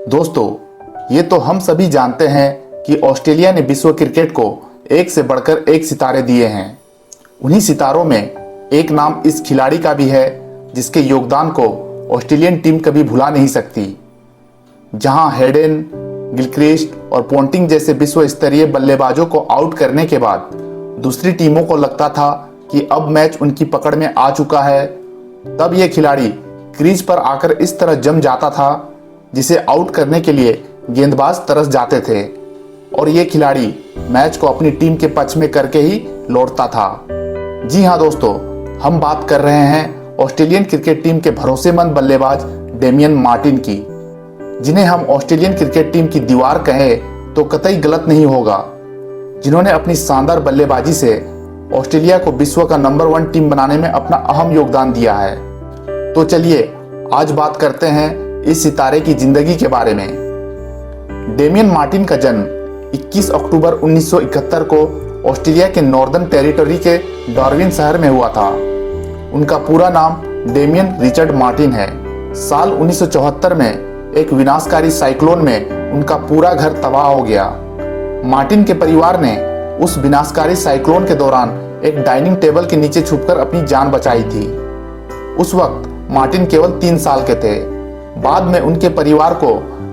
दोस्तों, ये तो हम सभी जानते हैं कि ऑस्ट्रेलिया ने विश्व क्रिकेट को एक से बढ़कर एक सितारे दिए हैं। उन्हीं सितारों में एक नाम इस खिलाड़ी का भी है जिसके योगदान को ऑस्ट्रेलियन टीम कभी भुला नहीं सकती। जहां हेडन, गिलक्रिस्ट और पोंटिंग जैसे विश्व स्तरीय बल्लेबाजों को आउट करने के बाद दूसरी टीमों को लगता था कि अब मैच उनकी पकड़ में आ चुका है, तब यह खिलाड़ी क्रीज पर आकर इस तरह जम जाता था जिसे आउट करने के लिए गेंदबाज तरस जाते थे और ये खिलाड़ी मैच को अपनी टीम के पक्ष में करके ही लौटता था। जी हाँ दोस्तों, हम बात कर रहे हैं ऑस्ट्रेलियन क्रिकेट टीम के भरोसेमंद बल्लेबाज डेमियन मार्टिन की, जिन्हें हम ऑस्ट्रेलियन क्रिकेट टीम की दीवार कहें तो कतई गलत नहीं होगा, जिन्होंने अपनी शानदार बल्लेबाजी से ऑस्ट्रेलिया को विश्व का नंबर 1 टीम बनाने में अपना अहम योगदान दिया है। तो चलिए आज बात करते हैं इस सितारे की जिंदगी के बारे में। डेमियन मार्टिन का जन्म 21 अक्टूबर 1971 को ऑस्ट्रेलिया के नॉर्दर्न टेरिटरी के डार्विन शहर में हुआ था। उनका पूरा नाम डेमियन रिचर्ड मार्टिन है। साल 1974 में एक विनाशकारी साइक्लोन में उनका पूरा घर तबाह हो गया। मार्टिन के परिवार ने उस विनाशकारी साइक्लोन के दौरान एक डाइनिंग टेबल के नीचे छुपकर अपनी जान बचाई थी। उस वक्त मार्टिन केवल 3 साल के थे। बाद में उनके परिवार को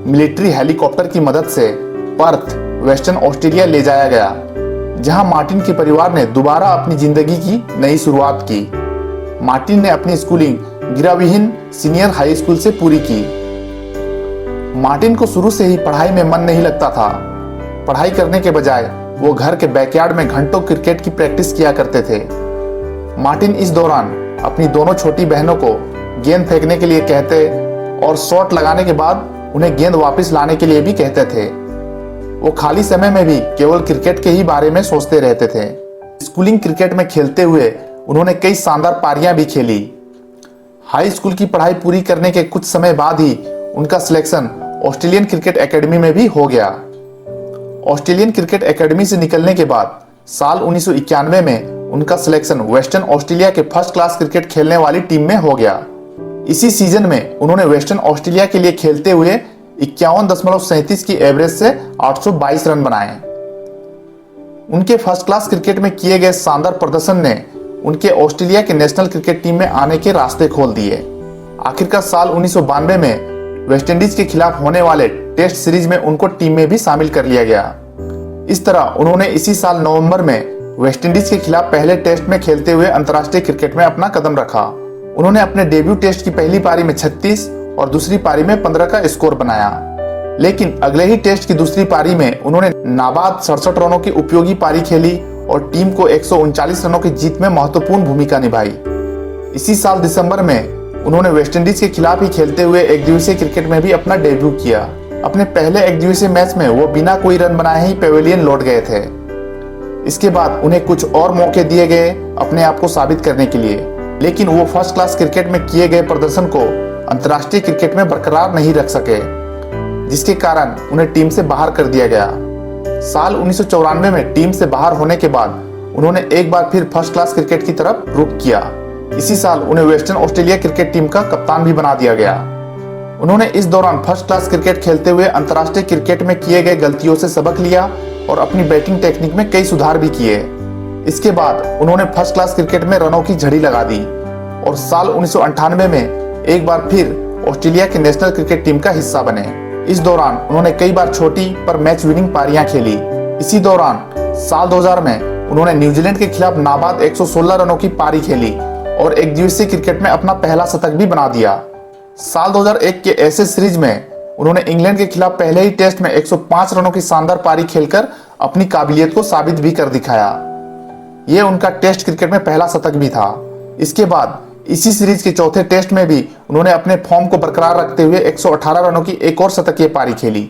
मिलिट्री हेलीकॉप्टर की मदद से पर्थ, वेस्टर्न ऑस्ट्रेलिया ले जाया गया, जहां मार्टिन के परिवार ने दोबारा अपनी जिंदगी की नई शुरुआत की। मार्टिन ने अपनी स्कूलिंग गिराविहिन सीनियर हाई स्कूल से पूरी की। मार्टिन को शुरू से ही पढ़ाई में मन नहीं लगता था। पढ़ाई करने के बजाय वो घर के बैकयार्ड में घंटों क्रिकेट की प्रैक्टिस किया करते थे। मार्टिन इस दौरान अपनी दोनों छोटी बहनों को गेंद फेंकने के लिए कहते और शॉट लगाने के बाद उन्हें गेंद वापस लाने के लिए भी कहते थे। वो खाली समय में भी केवल क्रिकेट के ही बारे में सोचते रहते थे। स्कूलिंग क्रिकेट में खेलते हुए उन्होंने कई शानदार पारियां भी खेली। हाई स्कूल की पढ़ाई पूरी करने के कुछ समय बाद ही उनका सिलेक्शन ऑस्ट्रेलियन क्रिकेट एकेडमी में भी हो गया। ऑस्ट्रेलियन क्रिकेट एकेडमी से निकलने के बाद साल 1991 में उनका सिलेक्शन वेस्टर्न ऑस्ट्रेलिया के फर्स्ट क्लास क्रिकेट खेलने वाली टीम में हो गया। इसी सीजन में उन्होंने वेस्टर्न ऑस्ट्रेलिया के लिए खेलते हुए 51.37 की एवरेज से 822 रन बनाए। उनके फर्स्ट क्लास क्रिकेट में किए गए शानदार प्रदर्शन ने उनके ऑस्ट्रेलिया के नेशनल क्रिकेट टीम में आने के रास्ते खोल दिए। आखिरकार साल 1992 में वेस्टइंडीज के खिलाफ होने वाले टेस्ट सीरीज में उनको टीम में भी शामिल कर लिया गया। इस तरह उन्होंने इसी साल नवंबर में वेस्टइंडीज के खिलाफ पहले टेस्ट में खेलते हुए अंतर्राष्ट्रीय क्रिकेट में अपना कदम रखा। उन्होंने अपने डेब्यू टेस्ट की पहली पारी में 36 और दूसरी पारी में 15 का स्कोर बनाया, लेकिन अगले ही टेस्ट की दूसरी पारी में उन्होंने नाबाद 67 रनों की उपयोगी पारी खेली और टीम को 139 रनों की जीत में महत्वपूर्ण भूमिका निभाई। इसी साल दिसंबर में उन्होंने वेस्टइंडीज के खिलाफ ही खेलते हुए एक दिवसीय क्रिकेट में भी अपना डेब्यू किया। अपने पहले एक दिवसीय मैच में वो बिना कोई रन बनाए ही पेविलियन लौट गए थे। इसके बाद उन्हें कुछ और मौके दिए गए अपने आप को साबित करने के लिए, लेकिन वो फर्स्ट क्लास क्रिकेट में किए गए प्रदर्शन को अंतर्राष्ट्रीय क्रिकेट में बरकरार नहीं रख सके, जिसके कारण उन्हें टीम से बाहर कर दिया गया। साल 1994 में टीम से बाहर होने के बाद उन्होंने एक बार फिर फर्स्ट क्लास क्रिकेट की तरफ रुख किया। इसी साल उन्हें वेस्टर्न ऑस्ट्रेलिया क्रिकेट टीम का कप्तान भी बना दिया गया। उन्होंने इस दौरान फर्स्ट क्लास क्रिकेट खेलते हुए अंतर्राष्ट्रीय क्रिकेट में किए गए गलतियों से सबक लिया और अपनी बैटिंग टेक्निक में कई सुधार भी किए। इसके बाद उन्होंने फर्स्ट क्लास क्रिकेट में रनों की झड़ी लगा दी और साल 1998 में एक बार फिर ऑस्ट्रेलिया के नेशनल क्रिकेट टीम का हिस्सा बने। इस दौरान उन्होंने कई बार छोटी पर मैच विनिंग पारियां खेली। इसी दौरान साल 2000 में उन्होंने न्यूजीलैंड के खिलाफ नाबाद 116 रनों की पारी खेली और एक दिवसीय क्रिकेट में अपना पहला शतक भी बना दिया। साल 2001 के एशेज सीरीज में उन्होंने इंग्लैंड के खिलाफ पहले ही टेस्ट में 105 रनों की शानदार पारी खेलकर अपनी काबिलियत को साबित भी कर दिखाया। यह उनका टेस्ट क्रिकेट में पहला शतक भी था। इसके बाद इसी सीरीज के चौथे टेस्ट में भी उन्होंने अपने फॉर्म को बरकरार रखते हुए 118 रनों की एक और शतकीय पारी खेली,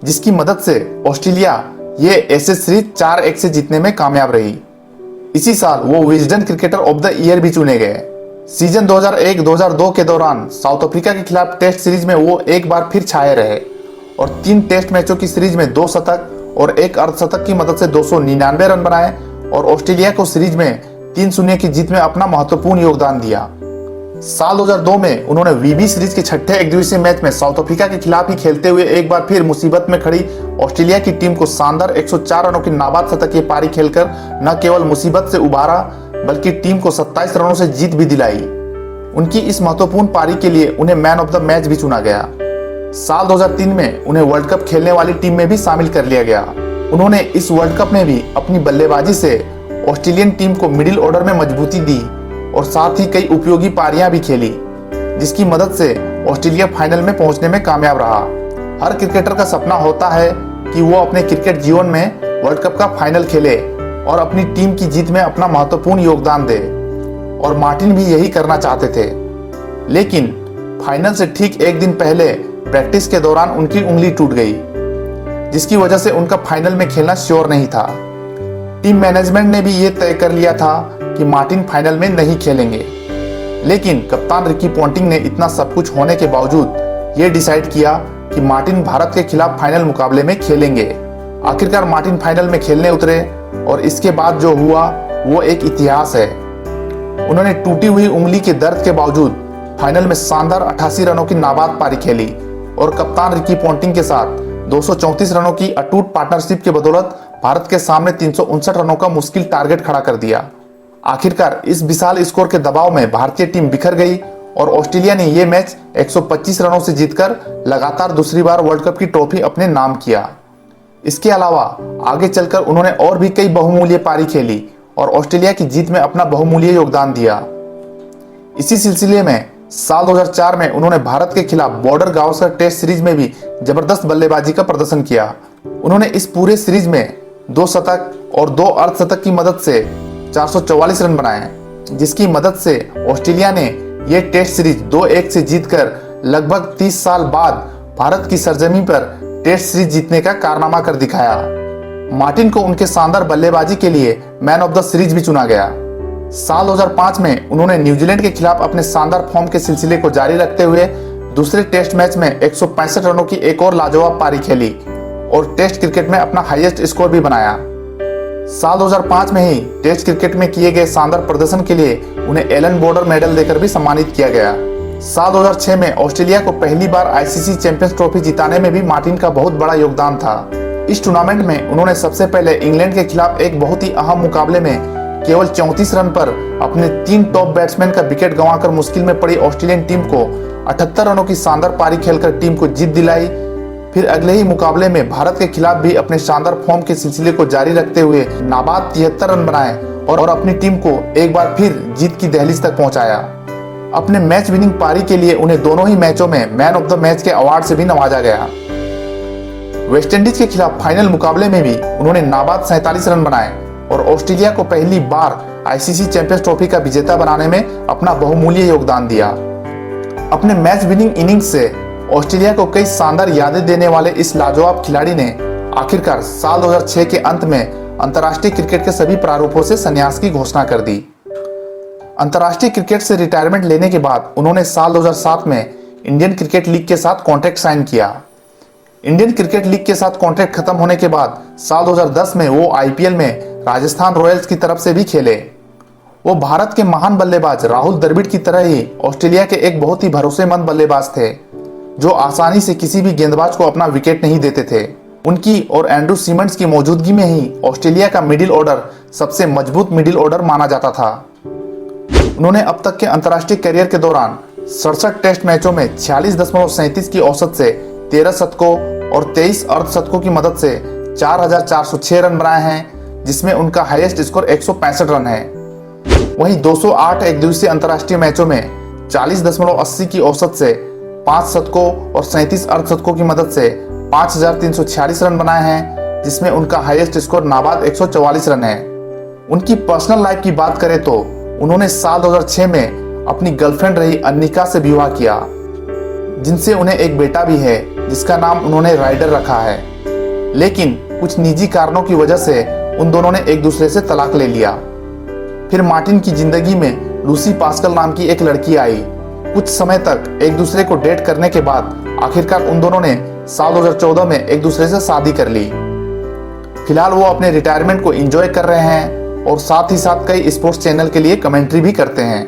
जिसकी मदद से ऑस्ट्रेलिया ये एशेज सीरीज 4-1 से जीतने में कामयाब रही। इसी साल वो Wisden cricketer of the year भी चुने गए। सीजन 2001-2002 के दौरान साउथ अफ्रीका के खिलाफ टेस्ट सीरीज में वो एक बार फिर छाए रहे और 3 टेस्ट मैचों की सीरीज में 2 शतक और 1 अर्धशतक की मदद से 299 रन बनाए और ऑस्ट्रेलिया को सीरीज में 3-0 की जीत में अपना महत्वपूर्ण योगदान दिया। साल 2002 में उन्होंने वीबी सीरीज के छठे एकदिवसीय मैच में साउथ अफ्रीका के खिलाफ ही खेलते हुए एक बार फिर मुसीबत में खड़ी ऑस्ट्रेलिया की टीम को शानदार 104 रनों की नाबाद शतकीय पारी खेलकर न केवल मुसीबत से उबारा बल्कि टीम को 27 रनों से जीत भी दिलाई। उनकी इस महत्वपूर्ण पारी के लिए उन्हें मैन ऑफ द मैच भी चुना गया। साल 2003 में उन्हें वर्ल्ड कप खेलने वाली टीम में भी शामिल कर लिया गया। उन्होंने इस वर्ल्ड कप में भी अपनी बल्लेबाजी से ऑस्ट्रेलियन टीम को मिडिल ऑर्डर में मजबूती दी और साथ ही कई उपयोगी पारियां भी खेली, जिसकी मदद से ऑस्ट्रेलिया फाइनल में पहुंचने में कामयाब रहा। हर क्रिकेटर का सपना होता है कि वो अपने क्रिकेट जीवन में वर्ल्ड कप का फाइनल खेले और अपनी टीम की जीत में अपना महत्वपूर्ण योगदान दे, और मार्टिन भी यही करना चाहते थे। लेकिन फाइनल से ठीक एक दिन पहले प्रैक्टिस के दौरान उनकी उंगली टूट गई, जिसकी वजह से उनका फाइनल में खेलना श्योर नहीं था। टीम मैनेजमेंट ने भी ये तय कर लिया था कि मार्टिन फाइनल में नहीं खेलेंगे, लेकिन कप्तान रिकी पॉन्टिंग ने इतना सब कुछ होने के बावजूद ये डिसाइड किया कि मार्टिन भारत के खिलाफ फाइनल मुकाबले में खेलेंगे। आखिरकार मार्टिन फाइनल में खेलने उतरे और इसके बाद जो हुआ वो एक इतिहास है। उन्होंने टूटी हुई उंगली के दर्द के बावजूद फाइनल में शानदार 88 रनों की नाबाद पारी खेली और कप्तान रिकी पॉन्टिंग के साथ 234 रनों की अटूट पार्टनरशिप के बदौलत भारत के सामने 359 रनों का मुश्किल टारगेट खड़ा कर दिया। आखिरकार इस विशाल स्कोर के दबाव में भारतीय टीम बिखर गई और ऑस्ट्रेलिया ने यह मैच 125 रनों से जीतकर लगातार दूसरी बार वर्ल्ड कप की ट्रॉफी अपने नाम किया। इसके अलावा आगे चलकर उन्होंने और भी कई बहुमूल्य पारी खेली और ऑस्ट्रेलिया की जीत में अपना बहुमूल्य योगदान दिया। इसी सिलसिले में साल 2004 में उन्होंने भारत के खिलाफ बॉर्डर गावस्कर टेस्ट सीरीज में भी जबरदस्त बल्लेबाजी का प्रदर्शन किया। उन्होंने इस पूरे सीरीज में 2 शतक और 2 अर्धशतक की मदद से 444 रन बनाए, जिसकी मदद से ऑस्ट्रेलिया ने यह टेस्ट सीरीज 2-1 से जीतकर लगभग 30 साल बाद भारत की सरजमी पर टेस्ट सीरीज जीतने का कारनामा कर दिखाया। मार्टिन को उनके शानदार बल्लेबाजी के लिए मैन ऑफ द सीरीज भी चुना गया। साल 2005 में उन्होंने न्यूजीलैंड के खिलाफ अपने शानदार फॉर्म के सिलसिले को जारी रखते हुए दूसरे टेस्ट मैच में 165 रनों की एक और लाजवाब पारी खेली और टेस्ट क्रिकेट में अपना हाईएस्ट स्कोर भी बनाया। साल 2005 में ही टेस्ट क्रिकेट में किए गए शानदार प्रदर्शन के लिए उन्हें एलन बॉर्डर मेडल देकर भी सम्मानित किया गया। साल 2006 में ऑस्ट्रेलिया को पहली बार आईसीसी चैंपियंस ट्रॉफी जिताने में भी मार्टिन का बहुत बड़ा योगदान था। इस टूर्नामेंट में उन्होंने सबसे पहले इंग्लैंड के खिलाफ एक बहुत ही अहम मुकाबले में केवल 34 रन पर अपने 3 टॉप बैट्समैन का विकेट गंवाकर मुश्किल में पड़ी ऑस्ट्रेलियन टीम को 78 रनों की शानदार पारी खेलकर टीम को जीत दिलाई। फिर अगले ही मुकाबले में भारत के खिलाफ भी अपने शानदार फॉर्म के सिलसिले को जारी रखते हुए नाबाद 73 रन बनाए और अपनी टीम को एक बार फिर जीत की दहलीज तक पहुंचाया। अपने मैच विनिंग पारी के लिए उन्हें दोनों ही मैचों में मैन ऑफ द मैच के अवार्ड से भी नवाजा गया। वेस्टइंडीज के खिलाफ फाइनल मुकाबले में भी उन्होंने नाबाद 47 रन बनाए और ऑस्ट्रेलिया को पहली बार आईसीसी चैंपियंस ट्रॉफी का विजेता बनाने में अपना बहुमूल्य योगदान दिया। अपने मैच विनिंग इनिंग्स से ऑस्ट्रेलिया को कई शानदार यादें देने वाले इस लाजवाब खिलाड़ी ने आखिरकार साल 2006 के अंत में अंतर्राष्ट्रीय क्रिकेट के सभी प्रारूपों से संन्यास की घोषणा कर दी। अंतर्राष्ट्रीय क्रिकेट से रिटायरमेंट लेने के बाद उन्होंने साल 2007 में इंडियन क्रिकेट लीग के साथ कॉन्ट्रैक्ट साइन किया। इंडियन क्रिकेट लीग के साथ कॉन्ट्रैक्ट खत्म होने के बाद साल 2010 में वो आईपीएल में राजस्थान रॉयल्स की तरफ से भी खेले। वो भारत के महान बल्लेबाज राहुल द्रविड़ की तरह ही ऑस्ट्रेलिया के एक बहुत ही भरोसेमंद बल्लेबाज थे, जो आसानी से किसी भी गेंदबाज को अपना विकेट नहीं देते थे। उनकी और एंड्रू सीमंड्स की मौजूदगी में ही ऑस्ट्रेलिया का मिडिल ऑर्डर सबसे मजबूत मिडिल ऑर्डर माना जाता था। उन्होंने अब तक के अंतर्राष्ट्रीय करियर के दौरान 67 टेस्ट मैचों में 46.37 की औसत से 13 शतकों और 23 अर्धशतकों की मदद से 4,406 रन बनाए हैं, जिसमें उनका हाईएस्ट स्कोर 165 रन है। वहीं 208 एकदिवसीय अंतर्राष्ट्रीय मैचों में 40.80 की औसत से 5 शतकों और 37 अर्धशतकों की मदद से 5,346 रन बनाए हैं, जिसमें उनका हाईएस्ट स्कोर नाबाद 144 रन है। उनकी पर्सनल लाइफ की बात करें तो उन्होंने साल 2006 में अपनी गर्लफ्रेंड रही अन्निका से विवाह किया, जिनसे उन्हें एक बेटा भी है जिसका नाम उन्होंने राइडर रखा है। लेकिन कुछ निजी कारणों की वजह से उन दोनों ने एक दूसरे से तलाक ले लिया। फिर मार्टिन की जिंदगी में लूसी पास्कल नाम की एक लड़की आई। कुछ समय तक एक दूसरे को डेट करने के बाद आखिरकार उन दोनों ने साल 2014 में एक दूसरे से शादी कर ली। फिलहाल वो अपने रिटायरमेंट को एंजॉय कर रहे हैं और साथ ही साथ कई स्पोर्ट्स चैनल के लिए कमेंट्री भी करते हैं।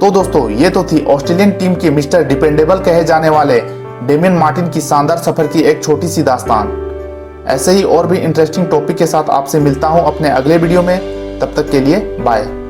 तो दोस्तों ये तो थी ऑस्ट्रेलियन टीम के मिस्टर डिपेंडेबल कहे जाने वाले डेमियन मार्टिन की शानदार सफर की एक छोटी सी दास्तान। ऐसे ही और भी इंटरेस्टिंग टॉपिक के साथ आपसे मिलता हूं अपने अगले वीडियो में। तब तक के लिए बाय।